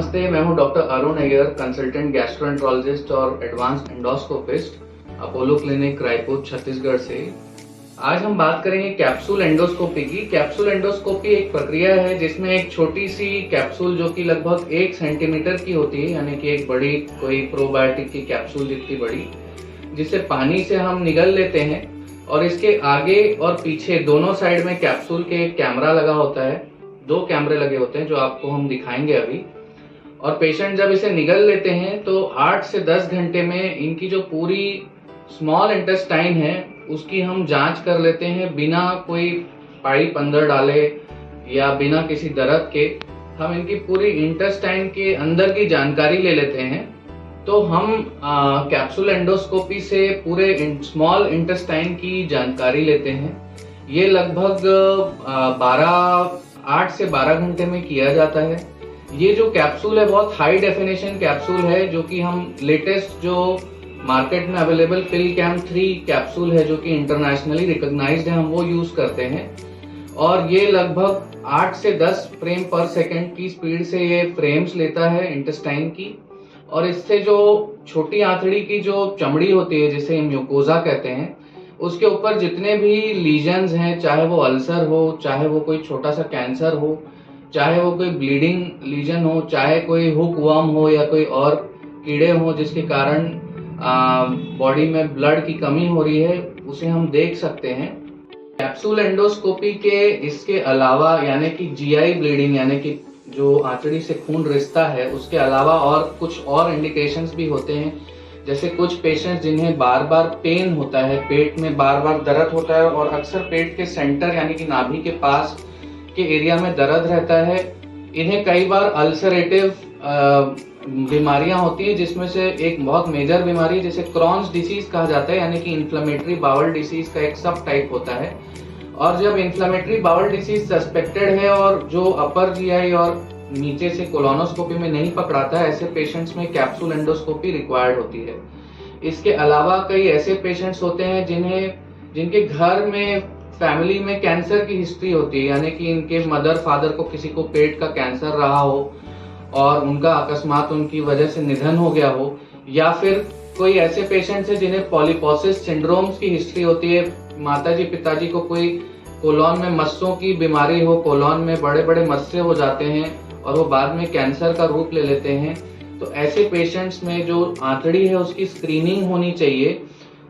नमस्ते, मैं हूं doctor Arun Iyer, consultant gastroenterologist और advance endoscopist, Apollo clinic Raipur Chhattisgarh से। आज हम बात करेंगे कैप्सूल एंडोस्कोपी की। कैप्सूल एंडोस्कोपी एक प्रक्रिया है जिसमें एक छोटी सी कैप्सूल जो कि लगभग 1 सेंटीमीटर की होती है, यानी कि एक बड़ी कोई प्रोबायोटिक की कैप्सूल जितनी बड़ी, जिसे पानी से हम निगल लेते हैं और इसके आगे और पीछे दोनों साइड में कैप्सूल के एक कैमरा लगा होता है। 2 कैमरे लगे होते हैं जो आपको हम दिखाएंगे अभी। और पेशेंट जब इसे निगल लेते हैं तो 8 से 10 घंटे में इनकी जो पूरी स्मॉल इंटेस्टाइन है उसकी हम जांच कर लेते हैं, बिना कोई पाइप अंदर डाले या बिना किसी दर्द के हम इनकी पूरी इंटेस्टाइन के अंदर की जानकारी ले लेते हैं। तो हम कैप्सूल एंडोस्कोपी से पूरे स्मॉल इंटेस्टाइन की जानकारी लेते हैं। ये लगभग 8 से 12 घंटे में किया जाता है। ये जो कैप्सूल है बहुत हाई डेफिनेशन कैप्सूल है, जो कि हम लेटेस्ट जो मार्केट में अवेलेबल पिलकैम 3 कैप्सूल है जो कि इंटरनेशनली रिकॉग्नाइज्ड है, हम वो यूज करते हैं। और ये लगभग 8 से 10 फ्रेम पर सेकंड की स्पीड से ये फ्रेम्स लेता है इंटेस्टाइन की। और इससे जो छोटी आंतड़ी की जो चमड़ी होती है जिसे म्यूकोजा कहते हैं, उसके ऊपर जितने भी लीजन्स हैं, चाहे वो अल्सर हो, चाहे वो कोई छोटा सा कैंसर हो, चाहे वो कोई ब्लीडिंग लीजन हो, चाहे कोई हुक वर्म हो या कोई और कीड़े हो जिसके कारण बॉडी में ब्लड की कमी हो रही है, उसे हम देख सकते हैं। कैप्सूल एंडोस्कोपी के इसके अलावा यानी कि जीआई ब्लीडिंग यानी कि जो आंतड़ी से खून रिसता है, उसके अलावा और कुछ और इंडिकेशंस भी होते हैं। जैसे कुछ पेशेंट्स जिन्हें बार बार पेन होता है, पेट में बार बार दर्द होता है और अक्सर पेट के सेंटर यानी कि नाभि के पास के एरिया में दर्द रहता है। इन्हें कई बार अल्सरेटिव बीमारियां होती है, जिसमें से एक बहुत मेजर बीमारी है जिसे क्रॉन्स डिसीज कहा जाता है, यानी कि इन्फ्लेमेटरी बाउल डिसीज का एक सब टाइप होता है। और जब इन्फ्लेमेटरी बाउल डिसीज सस्पेक्टेड है और जो अपर जीआई और नीचे से कोलोनोस्कोपी में नहीं पकड़ाता है, ऐसे पेशेंट्स में कैप्सूल एंडोस्कोपी रिक्वायर्ड होती है। इसके अलावा कई ऐसे पेशेंट्स होते हैं जिनके घर में फैमिली में कैंसर की हिस्ट्री होती है, यानी कि इनके मदर फादर को किसी को पेट का कैंसर रहा हो और उनका अकस्मात उनकी वजह से निधन हो गया हो, या फिर कोई ऐसे पेशेंट्स हैं जिन्हें पॉलीपोसिस सिंड्रोम्स की हिस्ट्री होती है। माताजी पिताजी को कोई कोलोन में मस्सों की बीमारी हो, कोलोन में बड़े बड़े मस्से हो जाते हैं और वो बाद में कैंसर का रूप ले लेते हैं। तो ऐसे पेशेंट्स में जो आंतड़ी है उसकी स्क्रीनिंग होनी चाहिए।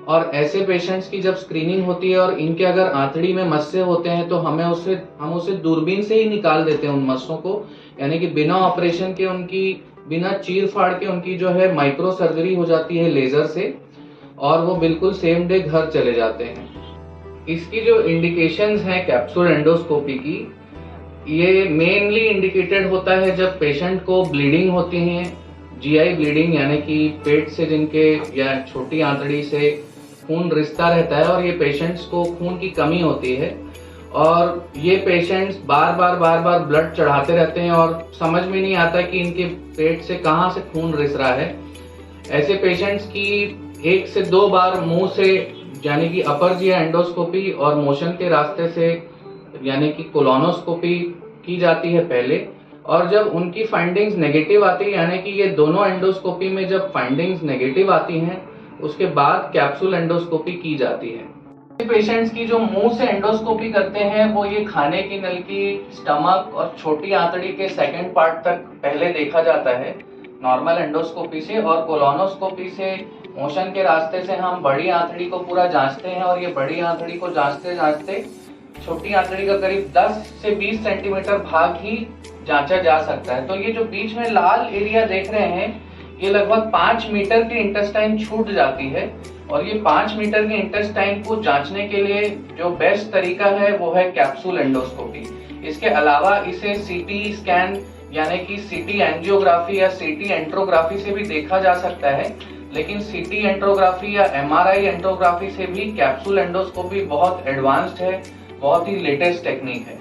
और ऐसे पेशेंट्स की जब स्क्रीनिंग होती है और इनके अगर आंतड़ी में मस्से होते हैं तो हम उसे दूरबीन से ही निकाल देते हैं उन मस्सों को, यानी कि बिना ऑपरेशन के उनकी बिना चीर फाड़ के उनकी जो है माइक्रो सर्जरी हो जाती है लेजर से, और वो बिल्कुल सेम डे घर चले जाते हैं। इसकी जो इंडिकेशंस हैं कैप्सूल एंडोस्कोपी की, ये मेनली इंडिकेटेड होता है जब पेशेंट को ब्लीडिंग होती है, जीआई ब्लीडिंग यानी कि पेट से जिनके या छोटी आंतड़ी से खून रिसता रहता है और ये पेशेंट्स को खून की कमी होती है और ये पेशेंट्स बार बार ब्लड चढ़ाते रहते हैं और समझ में नहीं आता कि इनके पेट से कहाँ से खून रिस रहा है। ऐसे पेशेंट्स की 1 से 2 बार मुंह से यानी कि अपर जीआई एंडोस्कोपी और मोशन के रास्ते से यानी कि कोलोनोस्कोपी की जाती है पहले। और जब उनकी फाइंडिंग्स नेगेटिव आती है, यानी कि ये दोनों एंडोस्कोपी में जब फाइंडिंग्स नेगेटिव आती हैं, उसके बाद कैप्सूल एंडोस्कोपी की जाती है। पेशेंट्स की जो मुंह से एंडोस्कोपी करते हैं वो ये खाने की नली, स्टमक और छोटी आंतड़ी के सेकंड पार्ट तक पहले देखा जाता है नॉर्मल एंडोस्कोपी से। और कोलोनोस्कोपी से मोशन के रास्ते से हम बड़ी आंतड़ी को पूरा जांचते हैं और ये बड़ी आंतड़ी को जांचते जांचते छोटी आंतड़ी का करीब 10 से 20 सेंटीमीटर भाग ही जांचा जा सकता है। तो ये जो बीच में लाल एरिया देख रहे हैं, ये लगभग 5 मीटर की इंटेस्टाइन छूट जाती है। और ये 5 मीटर के इंटेस्टाइन को जांचने के लिए जो बेस्ट तरीका है वो है कैप्सूल एंडोस्कोपी। इसके अलावा इसे सीटी स्कैन यानी कि सीटी एंजियोग्राफी या सीटी एंट्रोग्राफी से भी देखा जा सकता है, लेकिन सीटी एंट्रोग्राफी या एमआरआई एंट्रोग्राफी से भी कैप्सूल एंडोस्कोपी बहुत एडवांस्ड है, बहुत ही लेटेस्ट टेक्निक है,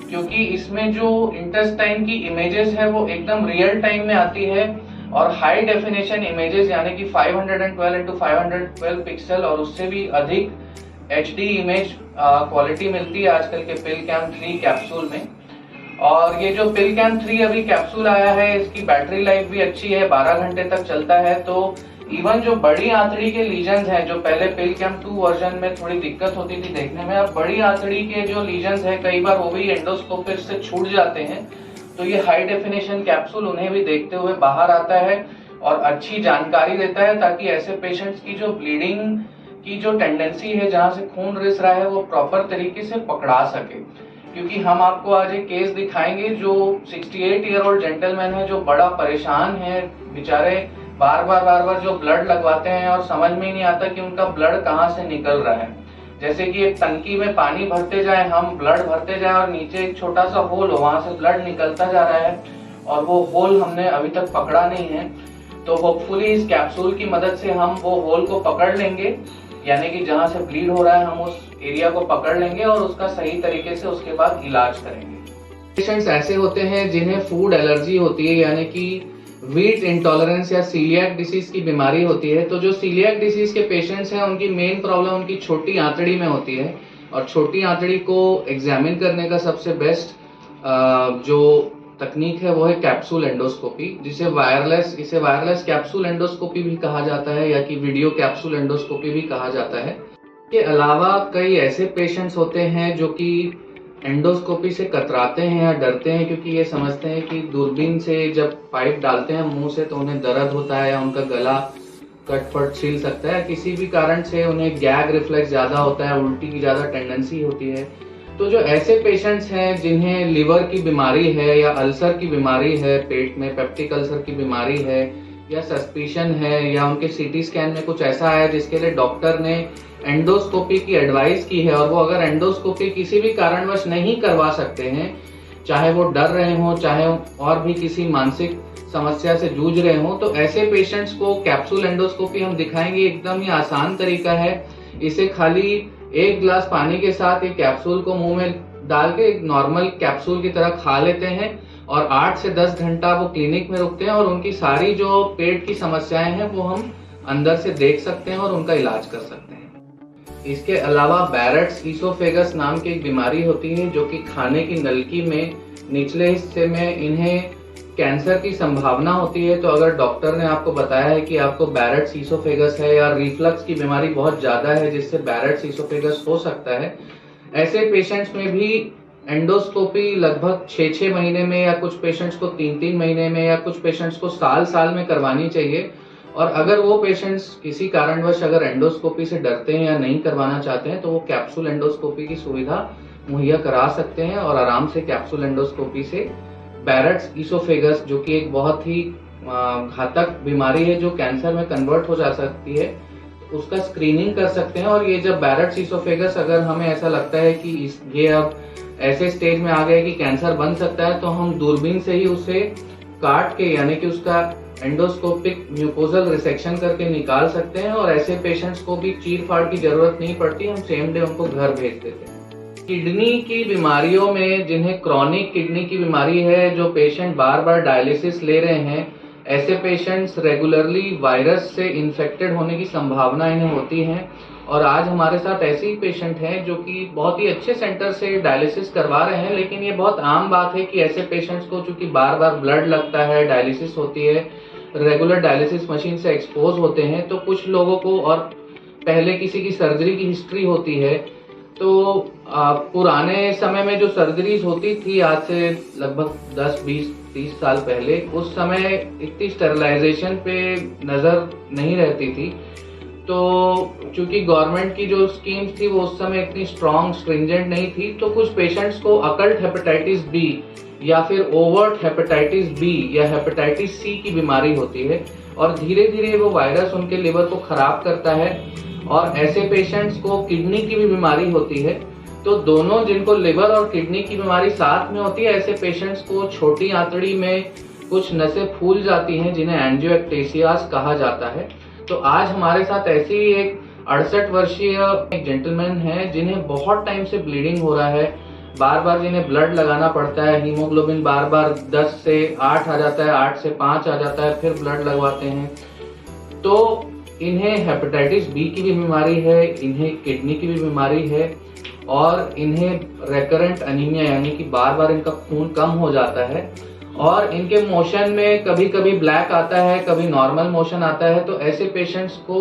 क्योंकि इसमें जो इंटेस्टाइन की इमेजेस है वो एकदम रियल टाइम में आती है और हाई डेफिनेशन इमेजेस यानी कि 512 into 512 पिक्सल और उससे भी अधिक HD इमेज क्वालिटी मिलती है आजकल के पिलकैम 3 कैप्सूल में। और ये जो पिलकैम 3 अभी कैप्सूल आया है, इसकी बैटरी लाइफ भी अच्छी है, 12 घंटे तक चलता है। तो इवन जो बड़ी आंतड़ी के लीजन्स हैं, जो पहले पिलकैम 2 वर्जन में थोड़ी दिक्कत होती थी देखने में, अब बड़ी आंतड़ी के जो लीजन्स है कई बार वो भी एंडोस्कोपी से छूट जाते हैं। तो ये हाई डेफिनेशन कैप्सूल उन्हें भी देखते हुए बाहर आता है और अच्छी जानकारी देता है, ताकि ऐसे पेशेंट्स की जो ब्लीडिंग की जो टेंडेंसी है, जहां से खून रिस रहा है, वो प्रॉपर तरीके से पकड़ा सके। क्योंकि हम आपको आज एक केस दिखाएंगे जो 68 ईयर ओल्ड जेंटलमैन है, जो बड़ा परेशान है बेचारे, बार बार जो ब्लड लगवाते हैं और समझ में ही नहीं आता कि उनका ब्लड कहाँ से निकल रहा है। जैसे कि एक टंकी में पानी भरते जाए हम, ब्लड भरते जाए और नीचे एक छोटा सा होल हो, वहां से ब्लड निकलता जा रहा है और वो होल हमने अभी तक पकड़ा नहीं है। तो होपफुली इस कैप्सूल की मदद से हम वो होल को पकड़ लेंगे, यानी कि जहां से ब्लीड हो रहा है हम उस एरिया को पकड़ लेंगे और उसका सही तरीके से उसके बाद इलाज करेंगे। पेशेंट्स ऐसे होते हैं जिन्हें फूड एलर्जी होती है, यानी कि व्हीट इंटॉलरेंस या सीलियाक डिसीज की बीमारी होती है। तो जो सीलियाक डिसीज के पेशेंट्स हैं उनकी मेन प्रॉब्लम उनकी छोटी आंतड़ी में होती है, और छोटी आंतड़ी को एग्जामिन करने का सबसे बेस्ट जो तकनीक है वो है कैप्सूल एंडोस्कोपी, इसे वायरलेस कैप्सूल एंडोस्कोपी भी कहा जाता है, या कि वीडियो कैप्सूल एंडोस्कोपी भी कहा जाता है। इसके अलावा कई ऐसे पेशेंट्स होते हैं जो कि एंडोस्कोपी से कतराते हैं या डरते हैं, क्योंकि ये समझते हैं कि दूरबीन से जब पाइप डालते हैं मुंह से तो उन्हें दर्द होता है या उनका गला कटपट छिल सकता है, किसी भी कारण से उन्हें गैग रिफ्लेक्स ज्यादा होता है, उल्टी की ज्यादा टेंडेंसी होती है। तो जो ऐसे पेशेंट्स हैं जिन्हें लिवर की बीमारी है या अल्सर की बीमारी है, पेट में पेप्टिक अल्सर की बीमारी है, या सस्पिशन है, या उनके सीटी स्कैन में कुछ ऐसा है जिसके लिए डॉक्टर ने एंडोस्कोपी की एडवाइस की है, और वो अगर एंडोस्कोपी किसी भी कारणवश नहीं करवा सकते हैं, चाहे वो डर रहे हों, चाहे और भी किसी मानसिक समस्या से जूझ रहे हों, तो ऐसे पेशेंट्स को कैप्सूल एंडोस्कोपी हम दिखाएंगे। एकदम ही आसान तरीका है। इसे खाली एक गिलास पानी के साथ एक कैप्सूल को मुंह में डाल के एक नॉर्मल कैप्सूल की तरह खा लेते हैं और 8 से 10 घंटा वो क्लिनिक में रुकते हैं, और उनकी सारी जो पेट की समस्याएं हैं वो हम अंदर से देख सकते हैं और उनका इलाज कर सकते हैं। इसके अलावा बैरेट्स ईसोफेगस नाम की एक बीमारी होती है, जो कि खाने की नलकी में निचले हिस्से में इन्हें कैंसर की संभावना होती है। तो अगर डॉक्टर ने आपको बताया है कि आपको बैरेट्स ईसोफेगस है या रिफ्लक्स की बीमारी बहुत ज्यादा है जिससे बैरेट्स ईसोफेगस हो सकता है, ऐसे पेशेंट्स में भी एंडोस्कोपी लगभग 6-6 महीने में, या कुछ पेशेंट्स को 3-3 महीने में, या कुछ पेशेंट्स को साल में करवानी चाहिए। और अगर वो पेशेंट्स किसी कारणवश अगर एंडोस्कोपी से डरते हैं या नहीं करवाना चाहते हैं, तो वो कैप्सूल एंडोस्कोपी की सुविधा मुहैया करा सकते हैं और आराम से कैप्सूल एंडोस्कोपी से बैरेट्स ईसोफेगस, जो कि एक बहुत ही घातक बीमारी है जो कैंसर में कन्वर्ट हो जा सकती है, उसका स्क्रीनिंग कर सकते हैं। और ये जब बैरेट्स ईसोफेगस अगर हमें ऐसा लगता है कि ये अब ऐसे स्टेज में आ गए कि कैंसर बन सकता है, तो हम दूरबीन से ही उसे काट के, यानी कि उसका एंडोस्कोपिक म्यूकोजल रिसेक्शन करके निकाल सकते हैं, और ऐसे पेशेंट्स को भी चीर फाड़ की जरूरत नहीं पड़ती, हम सेम डे उनको घर भेज देते हैं। किडनी की बीमारियों में, जिन्हें क्रॉनिक किडनी की बीमारी है, जो पेशेंट बार डायलिसिस ले रहे हैं, ऐसे पेशेंट्स रेगुलरली वायरस से इन्फेक्टेड होने की संभावना इन्हें होती है। और आज हमारे साथ ऐसे ही पेशेंट हैं जो कि बहुत ही अच्छे सेंटर से डायलिसिस करवा रहे हैं, लेकिन ये बहुत आम बात है कि ऐसे पेशेंट्स को चूंकि बार ब्लड लगता है, डायलिसिस होती है, रेगुलर डायलिसिस मशीन से एक्सपोज होते हैं, तो कुछ लोगों को और पहले किसी की सर्जरी की हिस्ट्री होती है। तो पुराने समय में जो सर्जरीज होती थी, आज से लगभग 10, 20, 30 साल पहले, उस समय इतनी स्टेरिलाइजेशन पे नजर नहीं रहती थी। तो चूंकि गवर्नमेंट की जो स्कीम्स थी वो उस समय इतनी स्ट्रॉन्ग स्ट्रिंजेंट नहीं थी, तो कुछ पेशेंट्स को अकल्ट हेपेटाइटिस बी या फिर ओवर्ट हेपेटाइटिस बी या हेपेटाइटिस सी की बीमारी होती है, और धीरे धीरे वो वायरस उनके लिवर को खराब करता है, और ऐसे पेशेंट्स को किडनी की भी बीमारी होती है। तो दोनों, जिनको लिवर और किडनी की बीमारी साथ में होती है, ऐसे पेशेंट्स को छोटी आंतड़ी में कुछ नसें फूल जाती हैं जिन्हें एंजियोएक्टेसियास कहा जाता है। तो आज हमारे साथ ऐसी एक 68 वर्षीय एक जेंटलमैन है जिन्हें बहुत टाइम से ब्लीडिंग हो रहा है, बार जिन्हें ब्लड लगाना पड़ता है, हीमोग्लोबिन बार 10 से 8 आ जाता है, 8 से 5 आ जाता है, फिर ब्लड लगवाते हैं। तो इन्हें हेपेटाइटिस बी की भी बीमारी है, इन्हें किडनी की भी बीमारी है, और इन्हें रेकरेंट अनीमिया यानी कि बार बार इनका खून कम हो जाता है और इनके मोशन में कभी कभी ब्लैक आता है, कभी नॉर्मल मोशन आता है, तो ऐसे पेशेंट्स को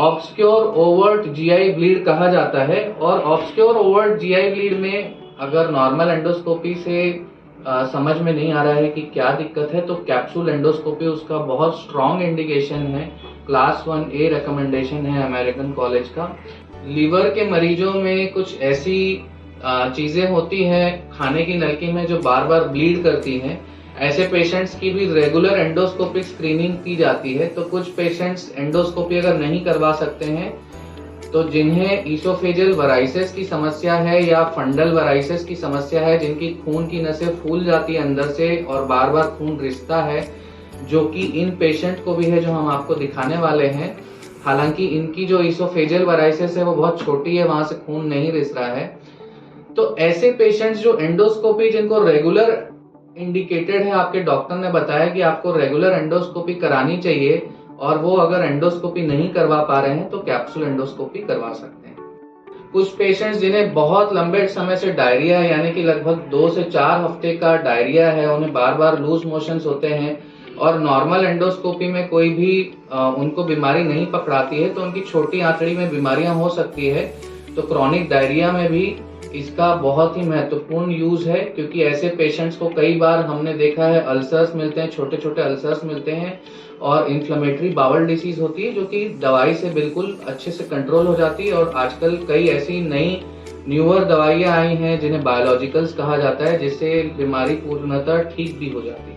ऑब्स्क्योर ओवर्ट जीआई ब्लीड कहा जाता है। और ऑब्स्क्योर ओवर्ट जीआई ब्लीड में अगर नॉर्मल एंडोस्कोपी से समझ में नहीं आ रहा है कि क्या दिक्कत है, तो कैप्सूल एंडोस्कोपी उसका बहुत स्ट्रॉन्ग इंडिकेशन है, क्लास 1A रिकमेंडेशन है अमेरिकन कॉलेज का। लीवर के मरीजों में कुछ ऐसी चीजें होती हैं खाने की नलकी में जो बार बार ब्लीड करती हैं, ऐसे पेशेंट्स की भी रेगुलर एंडोस्कोपिक स्क्रीनिंग की जाती है। तो कुछ पेशेंट्स एंडोस्कोपी अगर नहीं करवा सकते हैं, तो जिन्हें ईसोफेजियल वराइसिस की समस्या है या फंडल वराइसिस की समस्या है, जिनकी खून की नसें फूल जाती है अंदर से और बार बार खून रिसता है, जो कि इन पेशेंट को भी है जो हम आपको दिखाने वाले हैं। हालांकि इनकी जो ईसोफेजियल वराइसिस है वो बहुत छोटी है, वहां से खून नहीं रिस रहा है। तो ऐसे पेशेंट्स जो एंडोस्कोपी जिनको रेगुलर इंडिकेटेड है, आपके डॉक्टर ने बताया कि आपको रेगुलर एंडोस्कोपी करानी चाहिए और वो अगर एंडोस्कोपी नहीं करवा पा रहे हैं तो कैप्सूल एंडोस्कोपी करवा सकते हैं। कुछ पेशेंट्स जिन्हें बहुत लंबे समय से डायरिया है, यानी कि लगभग 2 से 4 हफ्ते का डायरिया है, उन्हें बार बार लूज मोशंस होते हैं और नॉर्मल एंडोस्कोपी में कोई भी उनको बीमारी नहीं पकड़ाती है, तो उनकी छोटी आंतड़ी में बीमारियां हो सकती है। तो क्रॉनिक डायरिया में भी इसका बहुत ही महत्वपूर्ण यूज है, क्योंकि ऐसे पेशेंट्स को कई बार हमने देखा है अल्सर्स मिलते हैं, छोटे छोटे अल्सर्स मिलते हैं और इन्फ्लेमेटरी बाउल डिसीज होती है, जो कि दवाई से बिल्कुल अच्छे से कंट्रोल हो जाती है। और आजकल कई ऐसी नई न्यूअर दवाइयां आई हैं जिन्हें बायोलॉजिकल्स कहा जाता है, जिससे बीमारी पूर्णतः ठीक भी हो जाती है।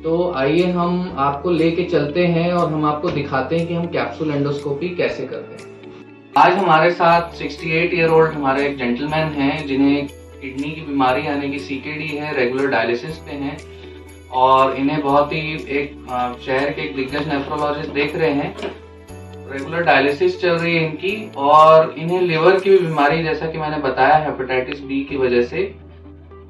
तो आइए हम आपको लेके चलते हैं और हम आपको दिखाते हैं कि हम कैप्सूल एंडोस्कोपी कैसे करते हैं। आज हमारे साथ 68 ईयर ओल्ड हमारे एक जेंटलमैन हैं जिन्हें किडनी की बीमारी यानी कि सीकेडी है, रेगुलर डायलिसिस पे हैं और इन्हें बहुत ही एक शहर के एक दिग्गज नेफ्रोलॉजिस्ट देख रहे हैं। रेगुलर डायलिसिस चल रही है इनकी और इन्हें लिवर की भी बीमारी, जैसा कि मैंने बताया, हेपेटाइटिस बी की वजह से,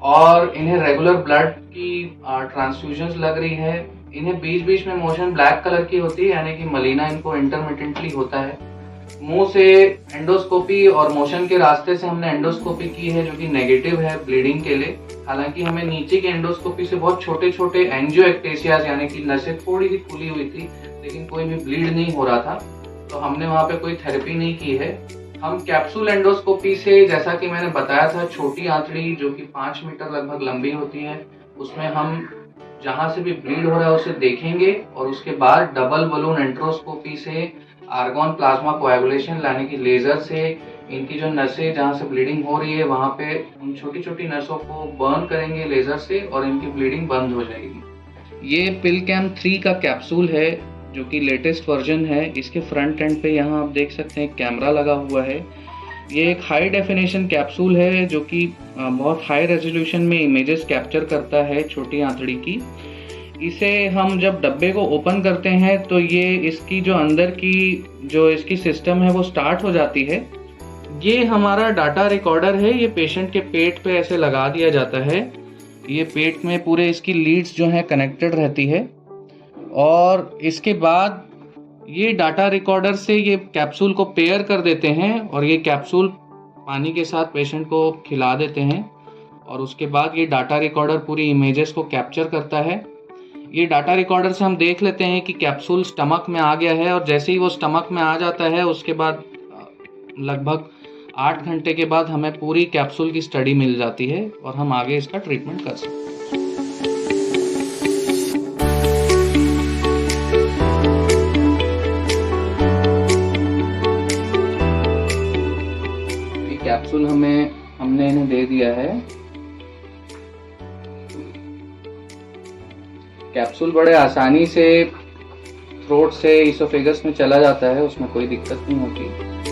और इन्हें रेगुलर ब्लड की ट्रांसफ्यूजन्स लग रही है। इन्हें बीच बीच में मोशन ब्लैक कलर की होती है, यानी कि मलीना इनको इंटरमिटेंटली होता है। मुंह से एंडोस्कोपी और मोशन के रास्ते से हमने एंडोस्कोपी की है, जो कि नेगेटिव है ब्लीडिंग के लिए। हालांकि हमें नीचे की एंडोस्कोपी से बहुत छोटे छोटे एंजियोएक्टेसियाज यानी कि नसें थोड़ी सी खुली हुई थी, लेकिन कोई भी ब्लीड नहीं हो रहा था, तो हमने वहां पे कोई थेरेपी नहीं की है। हम कैप्सूल एंडोस्कोपी से, जैसा कि मैंने बताया था, छोटी आंतड़ी जो कि 5 मीटर लगभग लंबी होती है, उसमें हम जहां से भी ब्लीड हो रहा है उसे देखेंगे और उसके बाद डबल बलून एंट्रोस्कोपी से आर्गन प्लाज्मा कोएगुलेशन यानी कि लेजर से इनकी जो नसें जहां से ब्लीडिंग हो रही है वहां पे उन छोटी छोटी नसों को बर्न करेंगे लेजर से और इनकी ब्लीडिंग बंद हो जाएगी। ये पिलकैम 3 का कैप्सूल है जो कि लेटेस्ट वर्जन है। इसके फ्रंट एंड पे यहाँ आप देख सकते हैं कैमरा लगा हुआ है। ये एक हाई डेफिनेशन कैप्सूल है जो कि बहुत हाई रेजोल्यूशन में इमेजेस कैप्चर करता है छोटी आंतड़ी की। इसे हम जब डब्बे को ओपन करते हैं तो ये इसकी जो अंदर की जो इसकी सिस्टम है वो स्टार्ट हो जाती है। ये हमारा डाटा रिकॉर्डर है, ये पेशेंट के पेट पे ऐसे लगा दिया जाता है। ये पेट में पूरे इसकी लीड्स जो हैं कनेक्टेड रहती है और इसके बाद ये डाटा रिकॉर्डर से ये कैप्सूल को पेयर कर देते हैं और ये कैप्सूल पानी के साथ पेशेंट को खिला देते हैं और उसके बाद ये डाटा रिकॉर्डर पूरी इमेजेस को कैप्चर करता है। ये डाटा रिकॉर्डर से हम देख लेते हैं कि कैप्सूल स्टमक में आ गया है और जैसे ही वो स्टमक में आ जाता है उसके बाद लगभग 8 घंटे के बाद हमें पूरी कैप्सूल की स्टडी मिल जाती है और हम आगे इसका ट्रीटमेंट कर सकते हैं। कैप्सूल हमने इन्हें दे दिया है। कैप्सूल बड़े आसानी से थ्रोट से इसोफेगस में चला जाता है, उसमें कोई दिक्कत नहीं होती।